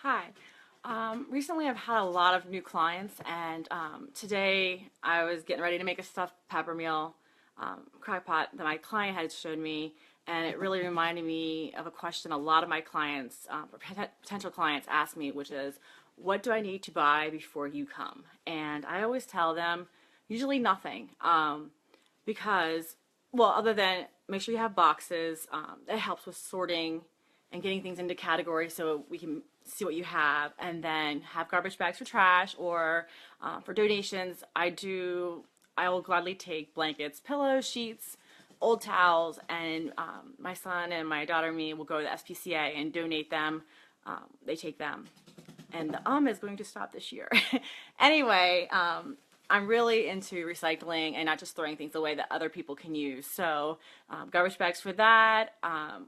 Hi. Recently I've had a lot of new clients, and today I was getting ready to make a stuffed pepper meal crock pot that my client had showed me, and it really reminded me of a question a lot of my clients, or potential clients, ask me, which is, what do I need to buy before you come? And I always tell them, usually nothing, because, well, other than make sure you have boxes, it helps with sorting and getting things into categories so we can see what you have, and then have garbage bags for trash or for donations. I will gladly take blankets, pillows, sheets, old towels, and my son and my daughter and me will go to the SPCA and donate them. They take them, and the is going to stop this year. Anyway, I'm really into recycling and not just throwing things away that other people can use. So, garbage bags for that,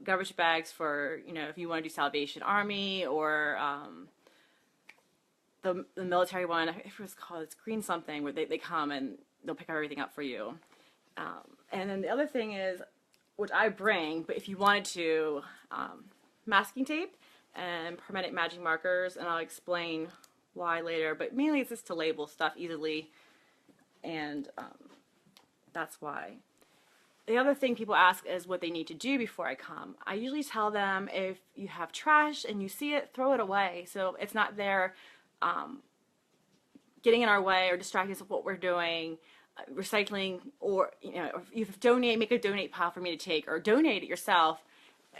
garbage bags for, if you want to do Salvation Army or the military one, I forget what it's called, it's green something, where they come and they'll pick everything up for you. And then the other thing is, which I bring, but if you wanted to, masking tape and permanent magic markers, and I'll explain why later, but mainly it's just to label stuff easily, and that's why. The other thing people ask is what they need to do before I come. I usually tell them, if you have trash and you see it, throw it away, so it's not there getting in our way or distracting us with what we're doing. Recycling, or if you donate, make a donate pile for me to take, or donate it yourself.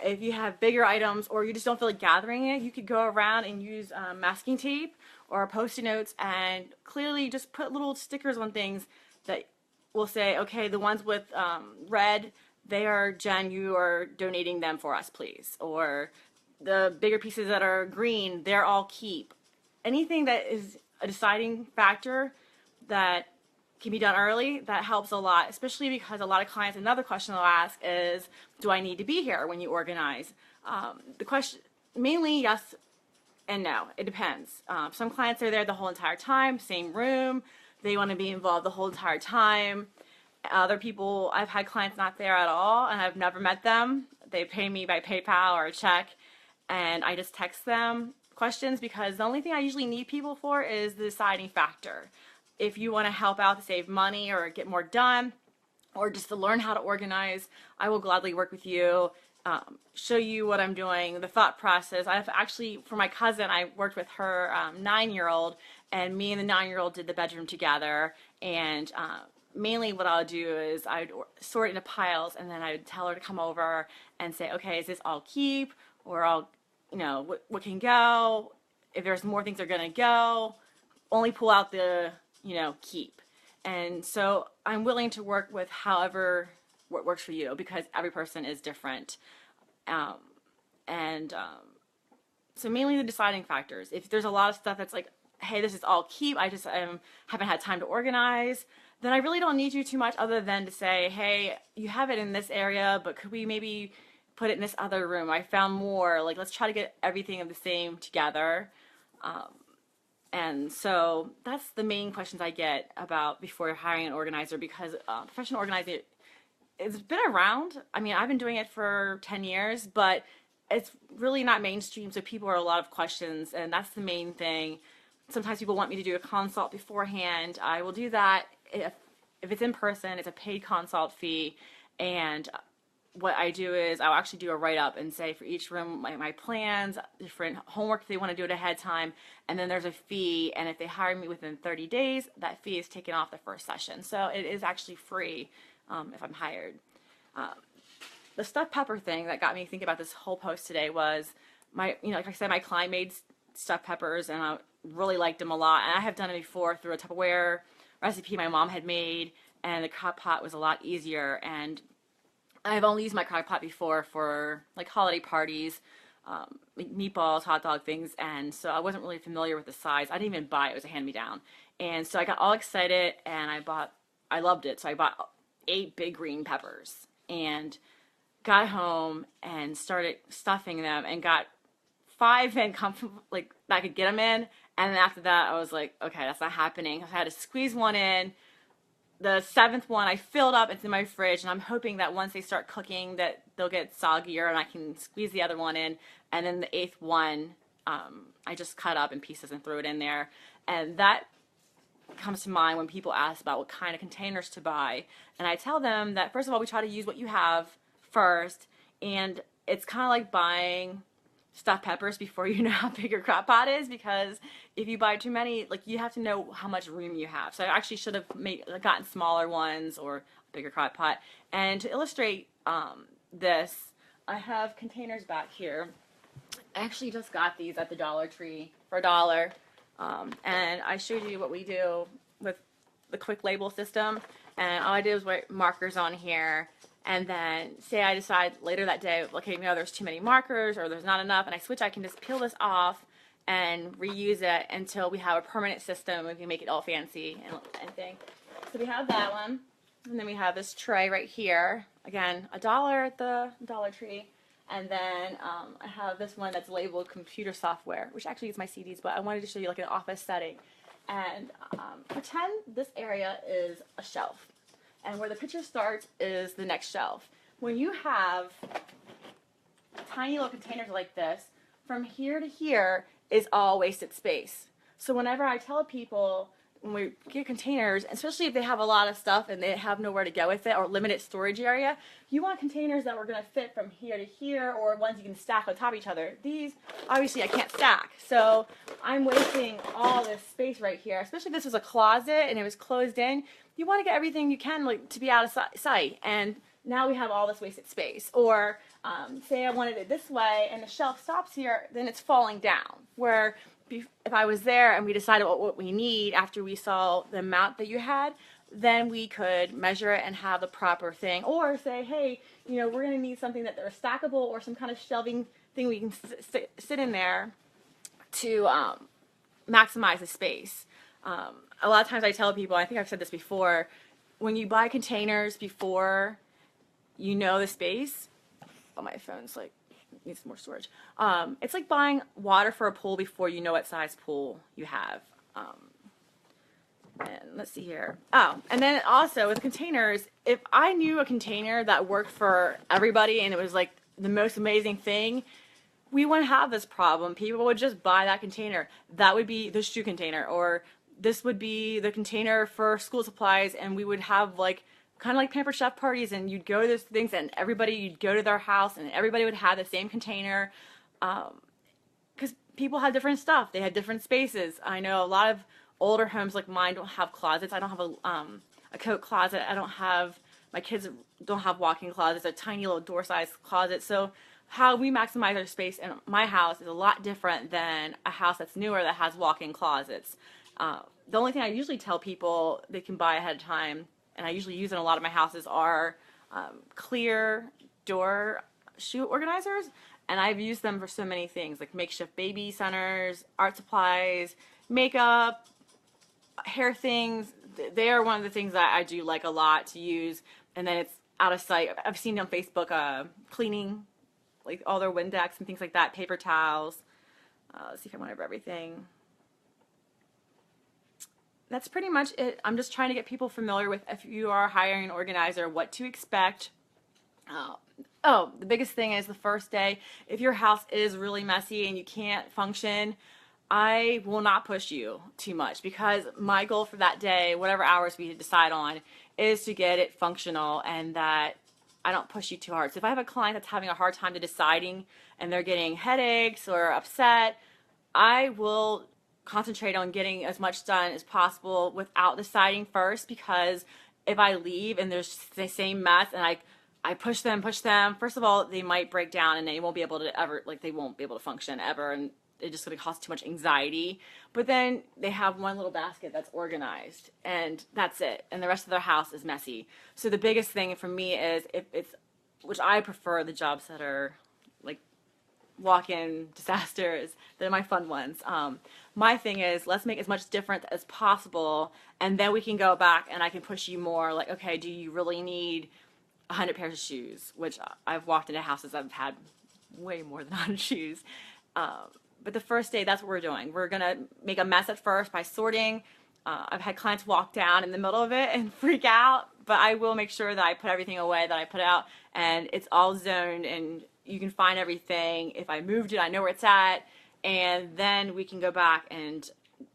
If you have bigger items or you just don't feel like gathering it, you could go around and use masking tape or Post-it notes and clearly just put little stickers on things that will say, okay, the ones with red, they are Jen, you are donating them for us, please. Or the bigger pieces that are green, they're all keep. Anything that is a deciding factor that can be done early, that helps a lot, especially because a lot of clients, another question they'll ask is, do I need to be here when you organize? The question, mainly yes and no, it depends. Some clients are there the whole entire time, same room, they want to be involved the whole entire time. Other people, I've had clients not there at all, and I've never met them. They pay me by PayPal or a check, and I just text them questions, because the only thing I usually need people for is the deciding factor. If you want to help out to save money or get more done, or just to learn how to organize, I will gladly work with you, show you what I'm doing, the thought process. I've actually, for my cousin, I worked with her 9-year-old, and me and the 9-year-old did the bedroom together. And mainly what I'll do is I'd sort it into piles, and then I'd tell her to come over and say, okay, is this all keep, or all, what can go? If there's more things that are gonna go, only pull out the keep. And so I'm willing to work with however what works for you, because every person is different. Um, and So mainly the deciding factors. If there's a lot of stuff that's like, hey, this is all keep, I just haven't had time to organize, then I really don't need you too much, other than to say, hey, you have it in this area, but could we maybe put it in this other room? I found more. Like, let's try to get everything of the same together. And so that's the main questions I get about before hiring an organizer, because professional organizing, it's been around. I mean, I've been doing it for 10 years, but it's really not mainstream, so people are a lot of questions, and that's the main thing. Sometimes people want me to do a consult beforehand. I will do that. If it's in person, it's a paid consult fee, and what I do is I'll actually do a write-up and say for each room my plans, different homework they want to do it ahead of time, and then there's a fee, and if they hire me within 30 days, that fee is taken off the first session. So it is actually free if I'm hired. The stuffed pepper thing that got me thinking about this whole post today was like I said, my client made stuffed peppers, and I really liked them a lot, and I have done it before through a Tupperware recipe my mom had made, and the crock pot was a lot easier. And I've only used my crock pot before for like holiday parties, like meatballs, hot dog things, and so I wasn't really familiar with the size. I didn't even buy it; it was a hand-me-down. And so I got all excited, and I loved it. So I bought 8 big green peppers and got home and started stuffing them, and got 5 in comfortable, like that I could get them in. And then after that, I was like, okay, that's not happening. I had to squeeze one in. The 7th one I filled up, it's in my fridge, and I'm hoping that once they start cooking that they'll get soggier and I can squeeze the other one in. And then the 8th one, I just cut up in pieces and throw it in there. And that comes to mind when people ask about what kind of containers to buy. And I tell them that, first of all, we try to use what you have first. And it's kind of like buying stuffed peppers before you know how big your crock pot is, because if you buy too many, like, you have to know how much room you have. So I actually should have gotten smaller ones or a bigger crock pot. And to illustrate this, I have containers back here. I actually just got these at the Dollar Tree for $1. And I showed you what we do with the quick label system. And all I did was write markers on here. And then say I decide later that day, okay, no, there's too many markers or there's not enough, and I switch, I can just peel this off and reuse it until we have a permanent system. We can make it all fancy and thing. So we have that one. And then we have this tray right here. Again, $1 at the Dollar Tree. And then I have this one that's labeled computer software, which actually is my CDs, but I wanted to show you like an office setting. And pretend this area is a shelf. And where the picture starts is the next shelf. When you have tiny little containers like this, from here to here is all wasted space. So whenever I tell people, when we get containers, especially if they have a lot of stuff and they have nowhere to go with it or limited storage area, you want containers that are going to fit from here to here, or ones you can stack on top of each other. These, obviously, I can't stack. So I'm wasting all this space right here, especially if this was a closet and it was closed in. You want to get everything you can, like, to be out of sight. And now we have all this wasted space. Or say I wanted it this way and the shelf stops here, then it's falling down. Where if I was there and we decided what we need after we saw the amount that you had, then we could measure it and have the proper thing. Or say, hey, you know, we're going to need something that they're stackable, or some kind of shelving thing we can sit in there to maximize the space. A lot of times I tell people, I think I've said this before, when you buy containers before you know the space, oh, my phone's like, needs more storage. It's like buying water for a pool before you know what size pool you have. And let's see here. Oh, and then also with containers, if I knew a container that worked for everybody and it was like the most amazing thing, we wouldn't have this problem. People would just buy that container. That would be the shoe container, or this would be the container for school supplies, and we would have like kind of like Pampered Chef parties, and you'd go to those things and you'd go to their house and everybody would have the same container, because people have different stuff. They had different spaces. I know a lot of older homes like mine don't have closets. I don't have a coat closet. My kids don't have walk-in closets, a tiny little door-sized closet. So how we maximize our space in my house is a lot different than a house that's newer that has walk-in closets. The only thing I usually tell people they can buy ahead of time, and I usually use in a lot of my houses, are clear door shoe organizers. And I've used them for so many things, like makeshift baby centers, art supplies, makeup, hair things. They are one of the things that I do like a lot to use. And then it's out of sight. I've seen on Facebook cleaning, like all their Windex and things like that, paper towels. Let's see if I went over everything. That's pretty much it. I'm just trying to get people familiar with, if you are hiring an organizer, what to expect. Oh, the biggest thing is the first day. If your house is really messy and you can't function, I will not push you too much, because my goal for that day, whatever hours we decide on, is to get it functional, and that I don't push you too hard. So if I have a client that's having a hard time deciding and they're getting headaches or upset, I will concentrate on getting as much done as possible without deciding first, because if I leave and there's the same mess and I push them, first of all, they might break down and they won't be able to function ever, and it's just going to cause too much anxiety. But then they have one little basket that's organized, and that's it, and the rest of their house is messy. So the biggest thing for me is, which I prefer the jobs that are like walk-in disasters, they're my fun ones. My thing is, let's make as much difference as possible, and then we can go back and I can push you more, like, okay, do you really need 100 pairs of shoes? Which I've walked into houses I've had way more than 100 shoes. But the first day, that's what we're doing. We're going to make a mess at first by sorting. I've had clients walk down in the middle of it and freak out, but I will make sure that I put everything away that I put out, and it's all zoned, and you can find everything. If I moved it, I know where it's at, and then we can go back and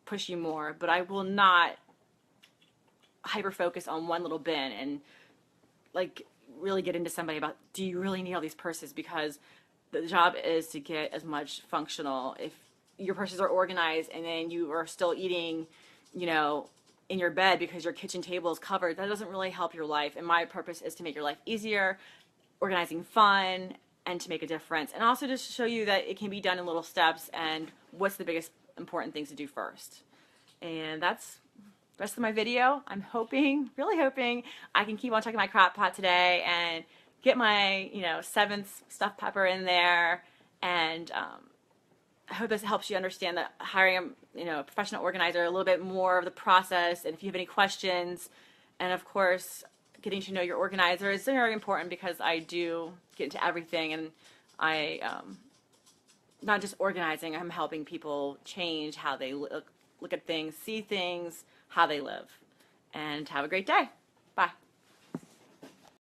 push you more. But I will not hyper focus on one little bin and like really get into somebody about, do you really need all these purses? Because the job is to get as much functional. If your purses are organized and then you are still eating, you know, in your bed because your kitchen table is covered, that doesn't really help your life. And my purpose is to make your life easier, organizing fun, and to make a difference. And also just to show you that it can be done in little steps and what's the biggest important things to do first. And that's the rest of my video. I'm hoping, really hoping, I can keep on checking my crock pot today and get my, you know, 7th stuffed pepper in there. And I hope this helps you understand that hiring a, you know, a professional organizer, a little bit more of the process, and if you have any questions, and of course, getting to know your organizer is very important because I do get into everything, and I, not just organizing, I'm helping people change how they look at things, see things, how they live. And have a great day.